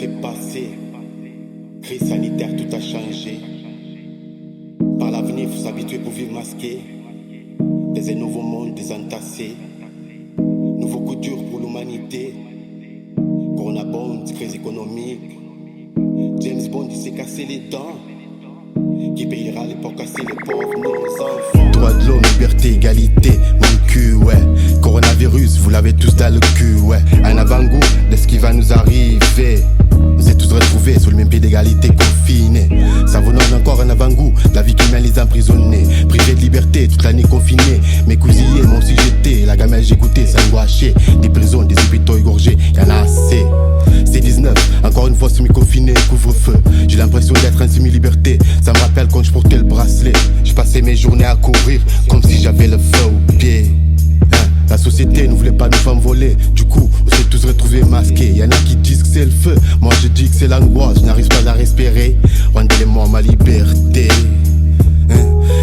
est passé. Crise sanitaire, tout a changé. Par l'avenir, faut s'habituer pour vivre masqué. Des nouveaux mondes, des entassés. Nouveau coup dur pour l'humanité. Corona bombe, crise économique. James Bond, il s'est cassé les dents. Qui payera les pour casser les pauvres, nos enfants. Droit de l'homme, liberté, égalité, mon cul, ouais. Coronavirus, vous l'avez tous dans le cul, ouais. Un avant-goût de ce qui va nous arriver. Vous êtes tous retrouvés sur le même pied d'égalité, confinés. Ça vous donne encore un avant-goût de la vie qui mène les emprisonnés. Privés de liberté, toute l'année confinés. Mes cousillés m'ont sujeté, la gamelle j'écoutais, ça angoissait. Des prisons, des hôpitaux égorgés, y'en a assez. C'est 19, encore une fois semi-confiné, couvre-feu. J'ai l'impression d'être en semi-liberté. Ça me rappelle quand je portais le bracelet. Je passais mes journées à courir, comme si j'avais le feu au pied. La société ne voulait pas nous femmes voler. Du coup, on s'est tous retrouvés masqués. Y'en a qui disent que c'est le feu, moi je dis que c'est l'angoisse. Je n'arrive pas à respirer, rendez-moi ma liberté.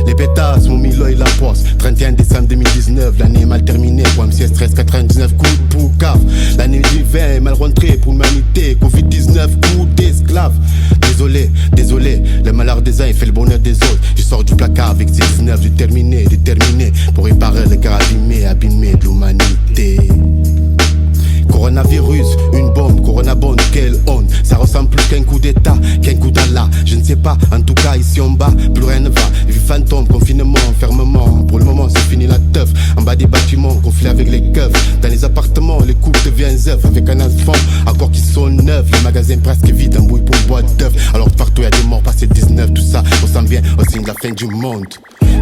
Les pétasses m'ont mis l'œil la poisse. 31 décembre 2019, l'année est mal terminée. Pour MCS 13, 99 coups de poucave. L'année du 20 est mal rentrée pour l'humanité. Covid-19, coup d'esclave. Désolé, le malheur des uns il fait le bonheur des autres. Je sors du placard avec 19, déterminé pour réparer le cœur abîmé de l'humanité. Coronavirus, une bombe, corona-bombe, quelle honte. Ça ressemble plus qu'un coup d'état, qu'un coup d'Allah. Je ne sais pas, en tout cas ici en bas, plus rien ne va. Vie fantôme, confinement, enfermement. Pour le moment c'est fini la teuf. En bas des bâtiments, conflits avec les keufs. Dans les appartements, les couples deviennent zeuf. Avec un enfant, encore qui sont neufs. Les magasins presque vides, un bouille pour boîte d'œufs. Alors partout y a des morts, passé 19, tout ça ressemble bien au signe de la fin du monde.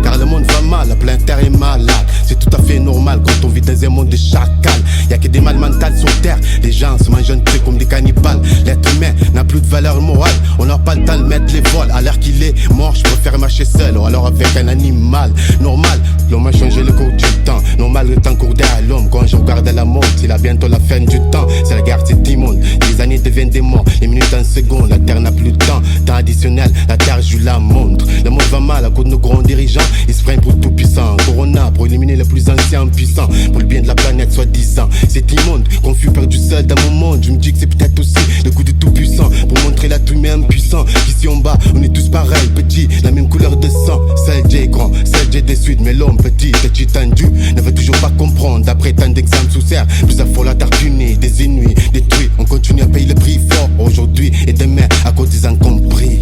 Car le monde va mal, la plein terre est malade. C'est tout à fait normal quand on vit dans un monde de chacal. Y'a que des mal mentales sur terre. Les gens se mangent un truc comme des cannibales. L'être humain n'a plus de valeur morale. On n'a pas le temps de mettre les voiles. À l'heure qu'il est mort, je préfère marcher seul ou alors avec un animal. Normal, l'homme a changé le cours du temps. Normal, le temps court derrière l'homme. Quand je regarde la montre, il a bientôt la fin du temps. C'est la guerre, c'est immonde. Les années deviennent des mois, les minutes en secondes. La terre n'a plus de temps. Temps additionnel, la terre joue la montre. Le monde va mal à cause de nos grands dirigeants. Ils se prennent pour tout puissant. Corona pour éliminer les plus anciens puissants. Pour le bien de la planète, soi-disant. C'est immonde qu'on fut perdu seul dans mon monde. Je me dis que c'est peut-être aussi le coup de tout puissant. Pour montrer l'être humain puissant. Qu'ici en bas, on est tous pareils, petits, la même couleur de sang. Seul J grand, seul J déçu. Mais l'homme petit tendu, ne veut toujours pas comprendre. Après tant d'examens sous serre, plus affolé la tartunée, des ennuis, détruits. On continue à payer le prix fort aujourd'hui et demain à cause des incompris.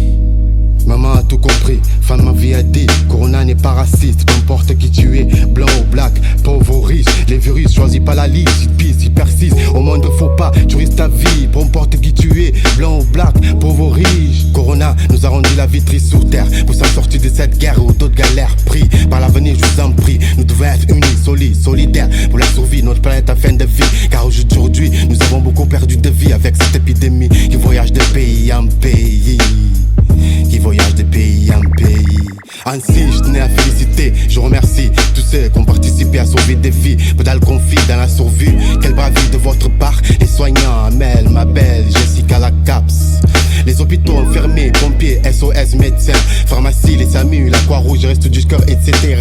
Maman a tout compris, femme ma vie a dit. Corona n'est pas raciste, peu importe qui tu es. Blanc ou black, pauvre ou riche. Les virus choisis pas la liste, ils pissent, ils persistent. Au monde faut pas, tu risques ta vie. Peu importe qui tu es, blanc ou black, pauvre ou riche. Corona nous a rendu la vie triste sur terre. Pour s'en sortir de cette guerre ou d'autres galères. Pris par l'avenir, je vous en prie. Nous devons être unis, solides, solidaires. Pour la survie, notre planète a fin de vie. Car aujourd'hui, nous avons beaucoup perdu de vie avec cette épidémie qui voyage de pays en pays. Qui voyage de pays en pays. Ainsi, je tenais à féliciter, je remercie tous ceux qui ont participé à sauver des vies. Pendant le conflit, dans la survie, quelle brave vie de votre part. Les soignants, Amel, ma belle, Jessica la CAPS. Les hôpitaux enfermés, pompiers, SOS, médecins, pharmacie, les SAMU, la Croix-Rouge, Restos du Cœur, etc.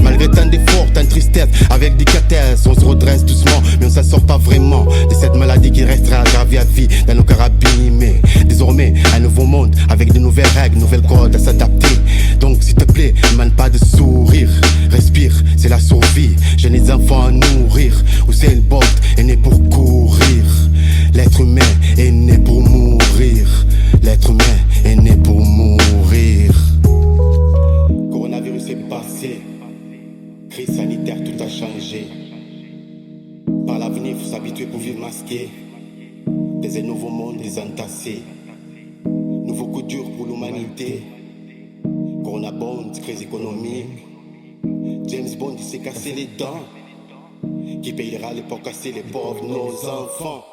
Malgré tant d'efforts, tant de tristesse, avec des cathèses, on se redresse doucement, mais on s'en sort pas vraiment de cette maladie qui restera aggravée à vie dans nos cœurs abîmés. Désormais, un nouveau monde, avec de nouvelles règles, nouvelles codes à s'adapter. Donc s'il te plaît, ne demande pas de sourire. Respire, c'est la survie. J'ai les enfants à nourrir. Usain Bolt est né pour courir. L'être humain est né pour mourir. L'être humain est né pour mourir. Coronavirus est passé. Crise sanitaire, tout a changé. Par l'avenir, faut s'habituer pour vivre masqué. Des nouveaux mondes, des entassés. Nouveau coup dur pour l'humanité. Corona bombe, crise économique. James Bond, il s'est cassé les dents. Qui payera les pour casser les pauvres, nos enfants.